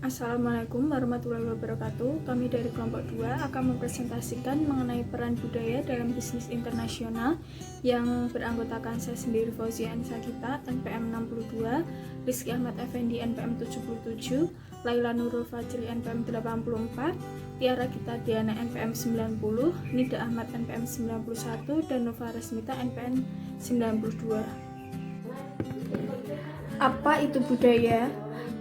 Assalamualaikum warahmatullahi wabarakatuh. Kami dari kelompok 2 akan mempresentasikan mengenai peran budaya dalam bisnis internasional yang beranggotakan saya sendiri Fauzia Anissa Gita, NPM 62, Rizky Ahmad Effendi, NPM 77, Laila Nurul Fajri, NPM 84, Tiara Gita Diana, NPM 90, Nida Ahmad, NPM 91, dan Nova Resmita, NPM 92. Apa itu budaya?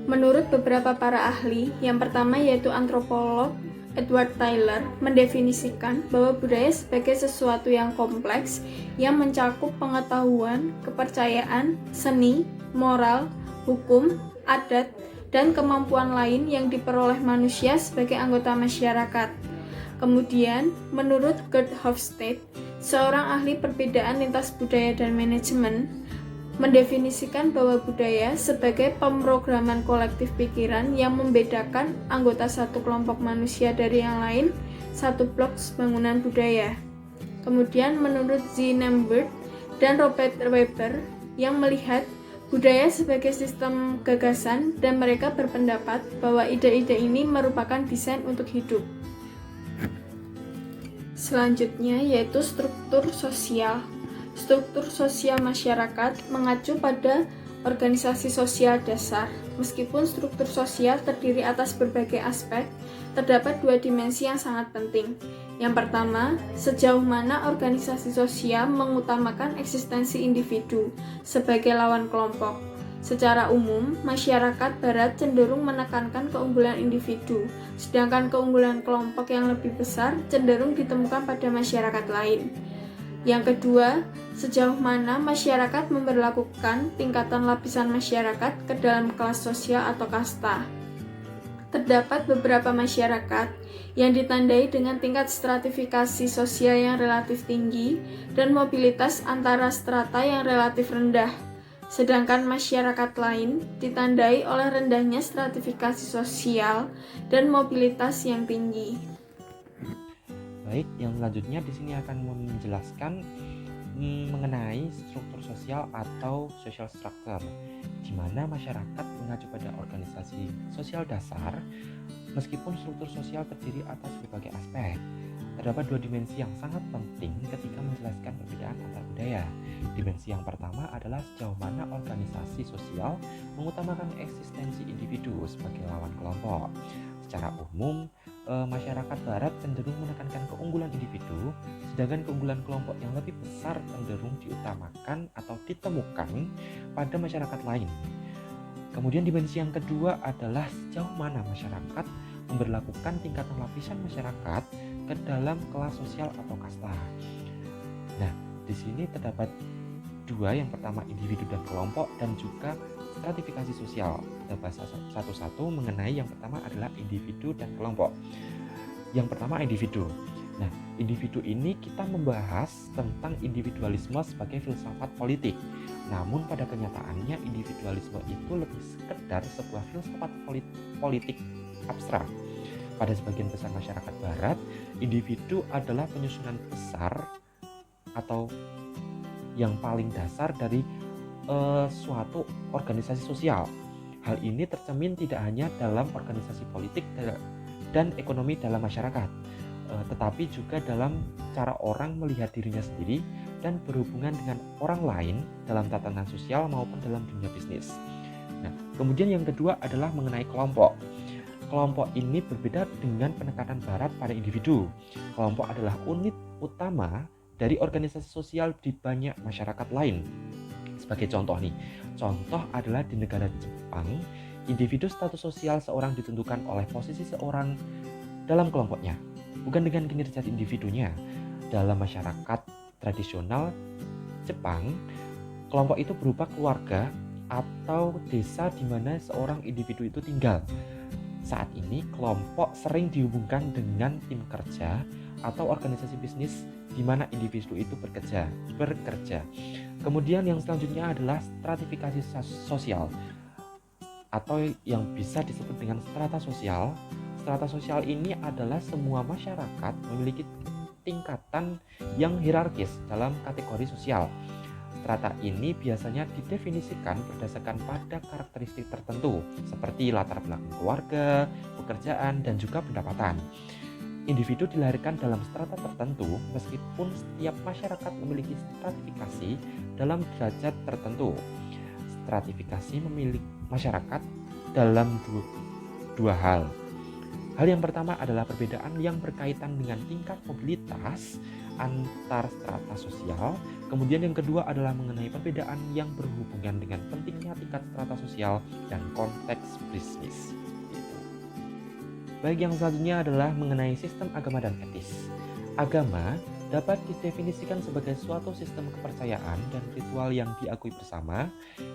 Menurut beberapa para ahli, yang pertama yaitu antropolog Edward Tyler mendefinisikan bahwa budaya sebagai sesuatu yang kompleks yang mencakup pengetahuan, kepercayaan, seni, moral, hukum, adat, dan kemampuan lain yang diperoleh manusia sebagai anggota masyarakat. Kemudian, menurut Gerd Hofstede, seorang ahli perbedaan lintas budaya dan manajemen, mendefinisikan bahwa budaya sebagai pemrograman kolektif pikiran yang membedakan anggota satu kelompok manusia dari yang lain, satu blok bangunan budaya. Kemudian menurut Z. Nembert dan Robert Weber yang melihat budaya sebagai sistem gagasan, dan mereka berpendapat bahwa ide-ide ini merupakan desain untuk hidup. Selanjutnya yaitu struktur sosial. Struktur sosial masyarakat mengacu pada organisasi sosial dasar. Meskipun struktur sosial terdiri atas berbagai aspek, terdapat dua dimensi yang sangat penting. Yang pertama, sejauh mana organisasi sosial mengutamakan eksistensi individu sebagai lawan kelompok. Secara umum, masyarakat barat cenderung menekankan keunggulan individu, sedangkan keunggulan kelompok yang lebih besar cenderung ditemukan pada masyarakat lain. Yang kedua, sejauh mana masyarakat memberlakukan tingkatan lapisan masyarakat ke dalam kelas sosial atau kasta. Terdapat beberapa masyarakat yang ditandai dengan tingkat stratifikasi sosial yang relatif tinggi dan mobilitas antara strata yang relatif rendah, sedangkan masyarakat lain ditandai oleh rendahnya stratifikasi sosial dan mobilitas yang tinggi. Baik, yang selanjutnya di sini akan menjelaskan mengenai struktur sosial atau social structure, di mana masyarakat mengacu pada organisasi sosial dasar. Meskipun struktur sosial terdiri atas berbagai aspek, terdapat dua dimensi yang sangat penting ketika menjelaskan perbedaan antar budaya. Dimensi yang pertama adalah sejauh mana organisasi sosial mengutamakan eksistensi individu sebagai lawan kelompok. Secara umum, masyarakat barat cenderung menekankan keunggulan individu, sedangkan keunggulan kelompok yang lebih besar cenderung diutamakan atau ditemukan pada masyarakat lain. Kemudian dimensi yang kedua adalah sejauh mana masyarakat memberlakukan tingkatan lapisan masyarakat ke dalam kelas sosial atau kasta. Nah, di sini terdapat dua, yang pertama individu dan kelompok, dan juga stratifikasi sosial. Kita bahas satu-satu mengenai yang pertama adalah individu dan kelompok. Yang pertama individu. Nah, individu ini kita membahas tentang individualisme sebagai filsafat politik. Namun pada kenyataannya individualisme itu lebih sekedar sebuah filsafat politik abstrak. Pada sebagian besar masyarakat barat, individu adalah penyusunan besar atau yang paling dasar dari suatu organisasi sosial. Hal ini tercermin tidak hanya dalam organisasi politik dan ekonomi dalam masyarakat, tetapi juga dalam cara orang melihat dirinya sendiri dan berhubungan dengan orang lain dalam tatanan sosial maupun dalam dunia bisnis. Nah, kemudian yang kedua adalah mengenai kelompok. Kelompok ini berbeda dengan penekanan barat pada individu. Kelompok adalah unit utama dari organisasi sosial di banyak masyarakat lain. Sebagai contoh nih, contoh adalah di negara Jepang, individu status sosial seorang ditentukan oleh posisi seorang dalam kelompoknya, bukan dengan kinerja individunya. Dalam masyarakat tradisional Jepang, kelompok itu berupa keluarga atau desa di mana seorang individu itu tinggal. Saat ini, kelompok sering dihubungkan dengan tim kerja atau organisasi bisnis di mana individu itu bekerja. Kemudian yang selanjutnya adalah stratifikasi sosial atau yang bisa disebut dengan strata sosial. Strata sosial ini adalah semua masyarakat memiliki tingkatan yang hierarkis dalam kategori sosial. Strata ini biasanya didefinisikan berdasarkan pada karakteristik tertentu seperti latar belakang keluarga, pekerjaan, dan juga pendapatan. Individu dilahirkan dalam strata tertentu meskipun setiap masyarakat memiliki stratifikasi dalam derajat tertentu. Stratifikasi memiliki masyarakat dalam dua hal. Hal yang pertama adalah perbedaan yang berkaitan dengan tingkat mobilitas antar strata sosial. Kemudian yang kedua adalah mengenai perbedaan yang berhubungan dengan pentingnya tingkat strata sosial dan konteks bisnis. Baik, yang selanjutnya adalah mengenai sistem agama dan etis. Agama dapat didefinisikan sebagai suatu sistem kepercayaan dan ritual yang diakui bersama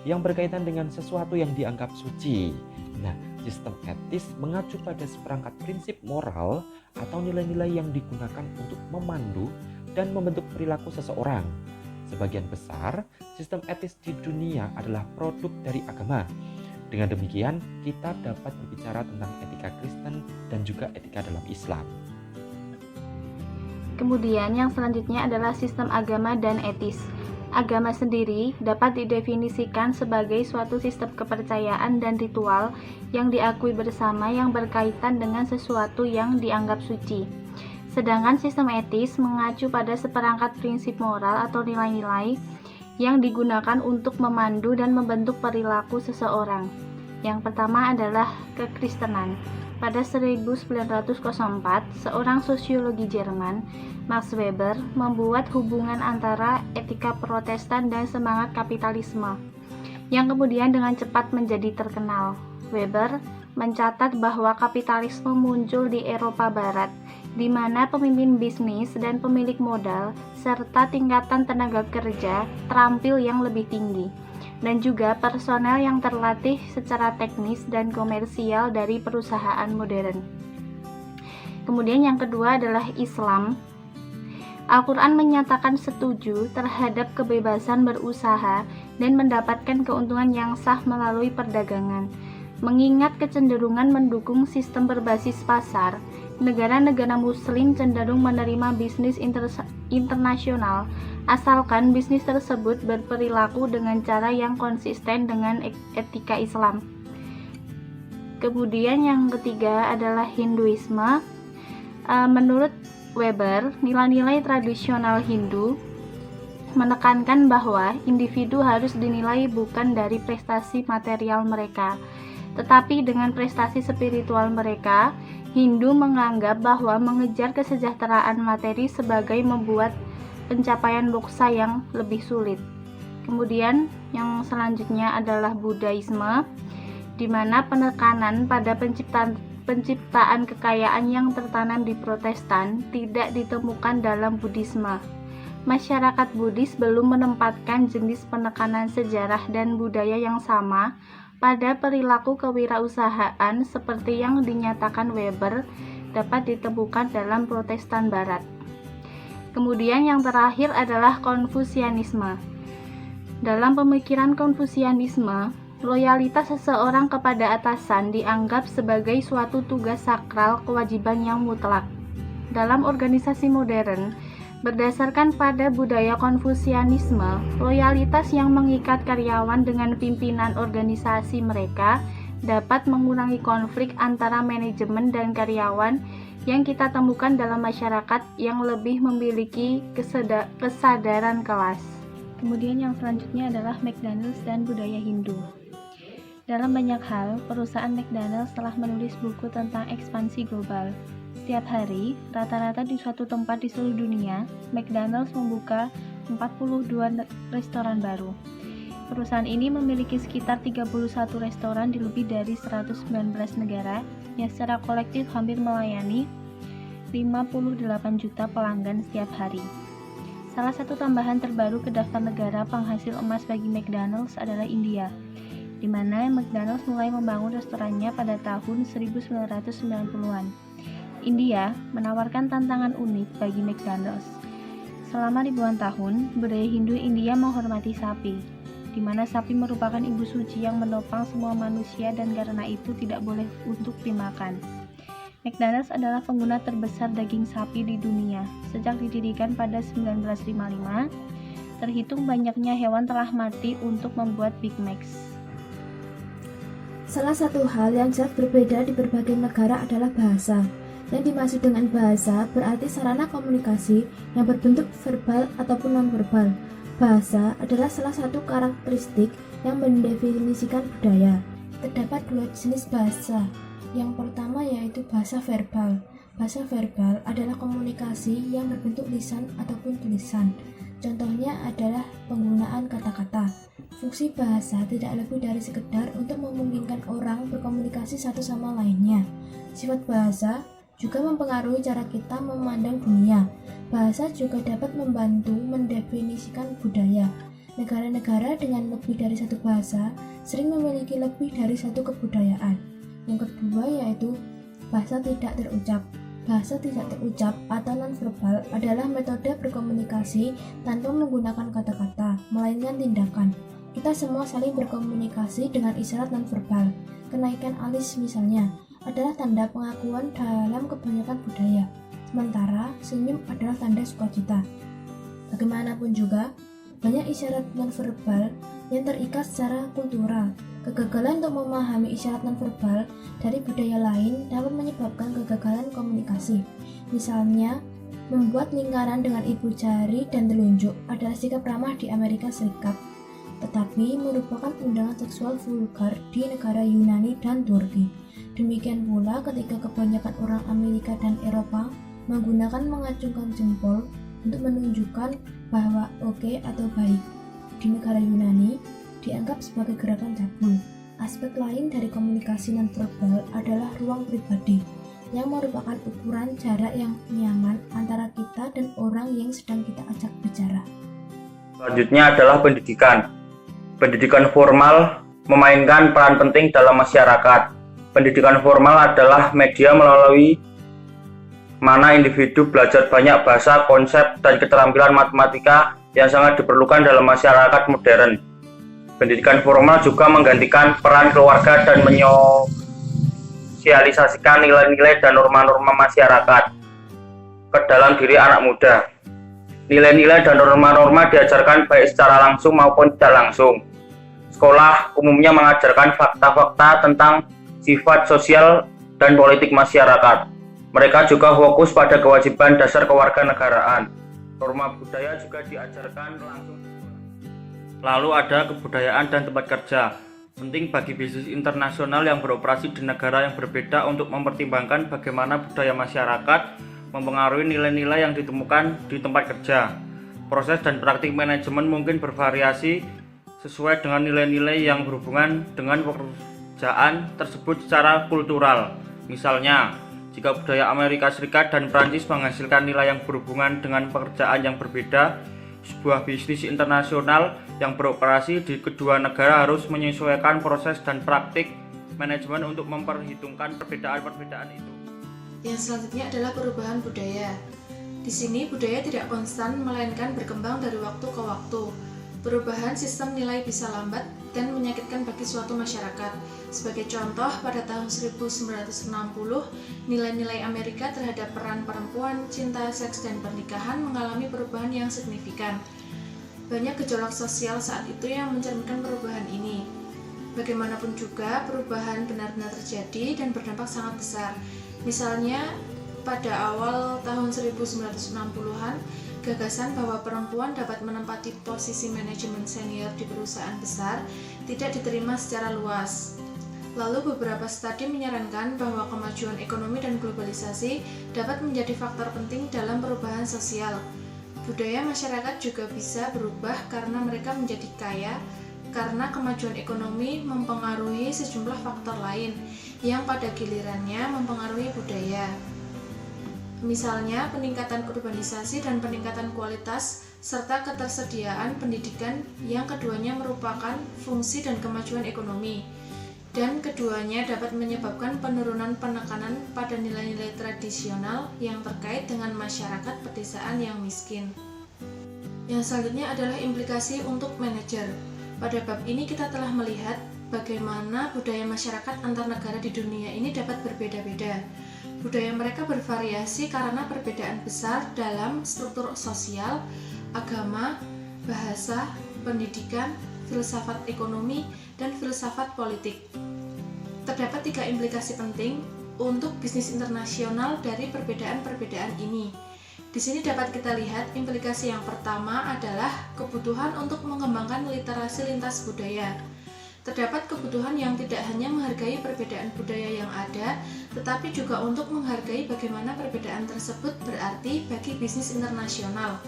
yang berkaitan dengan sesuatu yang dianggap suci. Nah, sistem etis mengacu pada seperangkat prinsip moral atau nilai-nilai yang digunakan untuk memandu dan membentuk perilaku seseorang. Sebagian besar sistem etis di dunia adalah produk dari agama. Dengan demikian, kita dapat berbicara tentang etika Kristen dan juga etika dalam Islam. Kemudian yang selanjutnya adalah sistem agama dan etis. Agama sendiri dapat didefinisikan sebagai suatu sistem kepercayaan dan ritual yang diakui bersama yang berkaitan dengan sesuatu yang dianggap suci. Sedangkan sistem etis mengacu pada seperangkat prinsip moral atau nilai-nilai yang digunakan untuk memandu dan membentuk perilaku seseorang. Yang pertama adalah kekristenan. Pada 1904, seorang sosiologi Jerman, Max Weber, membuat hubungan antara etika Protestan dan semangat kapitalisme, yang kemudian dengan cepat menjadi terkenal. Weber mencatat bahwa kapitalisme muncul di Eropa Barat, di mana pemimpin bisnis dan pemilik modal, serta tingkatan tenaga kerja terampil yang lebih tinggi, dan juga personel yang terlatih secara teknis dan komersial dari perusahaan modern. Kemudian yang kedua adalah Islam. Al-Quran menyatakan setuju terhadap kebebasan berusaha dan mendapatkan keuntungan yang sah melalui perdagangan. Mengingat kecenderungan mendukung sistem berbasis pasar, negara-negara muslim cenderung menerima bisnis internasional asalkan bisnis tersebut berperilaku dengan cara yang konsisten dengan etika Islam. Kemudian yang ketiga adalah Hinduisme. Menurut Weber, nilai-nilai tradisional Hindu menekankan bahwa individu harus dinilai bukan dari prestasi material mereka, tetapi dengan prestasi spiritual mereka. Hindu menganggap bahwa mengejar kesejahteraan materi sebagai membuat pencapaian moksa yang lebih sulit. Kemudian yang selanjutnya adalah Buddhaisme, di mana penekanan pada penciptaan kekayaan yang tertanam di Protestan tidak ditemukan dalam Buddhisme. Masyarakat Buddhis belum menempatkan jenis penekanan sejarah dan budaya yang sama pada perilaku kewirausahaan seperti yang dinyatakan Weber dapat ditemukan dalam Protestan Barat. Kemudian yang terakhir adalah Konfusianisme. Dalam pemikiran Konfusianisme, loyalitas seseorang kepada atasan dianggap sebagai suatu tugas sakral, kewajiban yang mutlak. Dalam organisasi modern, berdasarkan pada budaya Konfusianisme, loyalitas yang mengikat karyawan dengan pimpinan organisasi mereka dapat mengurangi konflik antara manajemen dan karyawan yang kita temukan dalam masyarakat yang lebih memiliki kesadaran kelas. Kemudian yang selanjutnya adalah McDonald's dan budaya Hindu. Dalam banyak hal, perusahaan McDonald's telah menulis buku tentang ekspansi global. Setiap hari, rata-rata di suatu tempat di seluruh dunia, McDonald's membuka 42 restoran baru. Perusahaan ini memiliki sekitar 31 restoran di lebih dari 119 negara yang secara kolektif hampir melayani 58 juta pelanggan setiap hari. Salah satu tambahan terbaru ke daftar negara penghasil emas bagi McDonald's adalah India, di mana McDonald's mulai membangun restorannya pada tahun 1990-an. India menawarkan tantangan unik bagi McDonald's. Selama ribuan tahun, budaya Hindu India menghormati sapi, di mana sapi merupakan ibu suci yang menopang semua manusia dan karena itu tidak boleh untuk dimakan. McDonald's adalah pengguna terbesar daging sapi di dunia. Sejak didirikan pada 1955, terhitung banyaknya hewan telah mati untuk membuat Big Macs. Salah satu hal yang sangat berbeda di berbagai negara adalah bahasa. Yang dimaksud dengan bahasa berarti sarana komunikasi yang berbentuk verbal ataupun non-verbal. Bahasa adalah salah satu karakteristik yang mendefinisikan budaya. Terdapat dua jenis bahasa. Yang pertama yaitu bahasa verbal. Bahasa verbal adalah komunikasi yang berbentuk lisan ataupun tulisan. Contohnya adalah penggunaan kata-kata. Fungsi bahasa tidak lebih dari sekedar untuk memungkinkan orang berkomunikasi satu sama lainnya. Sifat bahasa juga mempengaruhi cara kita memandang dunia. Bahasa juga dapat membantu mendefinisikan budaya. Negara-negara dengan lebih dari satu bahasa sering memiliki lebih dari satu kebudayaan. Yang kedua yaitu bahasa tidak terucap. Bahasa tidak terucap atau non-verbal adalah metode berkomunikasi tanpa menggunakan kata-kata, melainkan tindakan. Kita semua saling berkomunikasi dengan isyarat non-verbal. Kenaikan alis misalnya adalah tanda pengakuan dalam kebanyakan budaya, sementara senyum adalah tanda sukacita. Bagaimanapun juga, banyak isyarat non-verbal yang terikat secara kultural. Kegagalan untuk memahami isyarat non-verbal dari budaya lain dapat menyebabkan kegagalan komunikasi. Misalnya, membuat lingkaran dengan ibu jari dan telunjuk adalah sikap ramah di Amerika Serikat, tetapi merupakan undangan seksual vulgar di negara Yunani dan Turki. Demikian pula ketika kebanyakan orang Amerika dan Eropa menggunakan mengacungkan jempol untuk menunjukkan bahwa oke atau baik. Di negara Yunani, dianggap sebagai gerakan cabul. Aspek lain dari komunikasi non-verbal adalah ruang pribadi, yang merupakan ukuran jarak yang nyaman antara kita dan orang yang sedang kita ajak bicara. Selanjutnya adalah pendidikan. Pendidikan formal memainkan peran penting dalam masyarakat. Pendidikan formal adalah media melalui mana individu belajar banyak bahasa, konsep, dan keterampilan matematika yang sangat diperlukan dalam masyarakat modern. Pendidikan formal juga menggantikan peran keluarga dan menyosialisasikan nilai-nilai dan norma-norma masyarakat ke dalam diri anak muda. Nilai-nilai dan norma-norma diajarkan baik secara langsung maupun tidak langsung. Sekolah umumnya mengajarkan fakta-fakta tentang sifat sosial dan politik masyarakat. Mereka juga fokus pada kewajiban dasar kewarganegaraan. Norma budaya juga diajarkan langsung. Lalu ada kebudayaan dan tempat kerja. Penting bagi bisnis internasional yang beroperasi di negara yang berbeda untuk mempertimbangkan bagaimana budaya masyarakat mempengaruhi nilai-nilai yang ditemukan di tempat kerja. Proses dan praktik manajemen mungkin bervariasi sesuai dengan nilai-nilai yang berhubungan dengan pekerjaan tersebut secara kultural. Misalnya, jika budaya Amerika Serikat dan Prancis menghasilkan nilai yang berhubungan dengan pekerjaan yang berbeda, sebuah bisnis internasional yang beroperasi di kedua negara harus menyesuaikan proses dan praktik manajemen untuk memperhitungkan perbedaan-perbedaan itu. Yang selanjutnya adalah perubahan budaya. Di sini budaya tidak konstan melainkan berkembang dari waktu ke waktu. Perubahan sistem nilai bisa lambat dan menyakitkan bagi suatu masyarakat. Sebagai contoh, pada tahun 1960, nilai-nilai Amerika terhadap peran perempuan, cinta, seks, dan pernikahan mengalami perubahan yang signifikan. Banyak gejolak sosial saat itu yang mencerminkan perubahan ini. Bagaimanapun juga, perubahan benar-benar terjadi dan berdampak sangat besar. Misalnya, pada awal tahun 1960-an, gagasan bahwa perempuan dapat menempati posisi manajemen senior di perusahaan besar tidak diterima secara luas. Lalu beberapa studi menyarankan bahwa kemajuan ekonomi dan globalisasi dapat menjadi faktor penting dalam perubahan sosial. Budaya masyarakat juga bisa berubah karena mereka menjadi kaya, karena kemajuan ekonomi mempengaruhi sejumlah faktor lain yang pada gilirannya mempengaruhi budaya. Misalnya peningkatan urbanisasi dan peningkatan kualitas serta ketersediaan pendidikan yang keduanya merupakan fungsi dan kemajuan ekonomi, dan keduanya dapat menyebabkan penurunan penekanan pada nilai-nilai tradisional yang terkait dengan masyarakat pedesaan yang miskin. Yang selanjutnya adalah implikasi untuk manajer. Pada bab ini kita telah melihat bagaimana budaya masyarakat antar negara di dunia ini dapat berbeda-beda. Budaya mereka bervariasi karena perbedaan besar dalam struktur sosial, agama, bahasa, pendidikan, filsafat ekonomi, dan filsafat politik. Terdapat 3 implikasi penting untuk bisnis internasional dari perbedaan-perbedaan ini. Di sini dapat kita lihat implikasi yang pertama adalah kebutuhan untuk mengembangkan literasi lintas budaya. Terdapat kebutuhan yang tidak hanya menghargai perbedaan budaya yang ada, tetapi juga untuk menghargai bagaimana perbedaan tersebut berarti bagi bisnis internasional.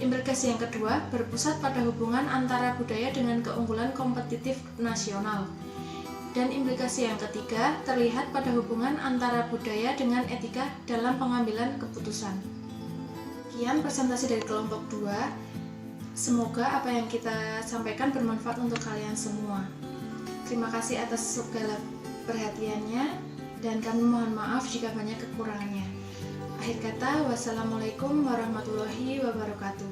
Implikasi yang kedua berpusat pada hubungan antara budaya dengan keunggulan kompetitif nasional. Dan implikasi yang ketiga terlihat pada hubungan antara budaya dengan etika dalam pengambilan keputusan. Sekian presentasi dari kelompok 2. Semoga apa yang kita sampaikan bermanfaat untuk kalian semua. Terima kasih atas segala perhatiannya dan kami mohon maaf jika banyak kekurangannya. Akhir kata, wassalamualaikum warahmatullahi wabarakatuh.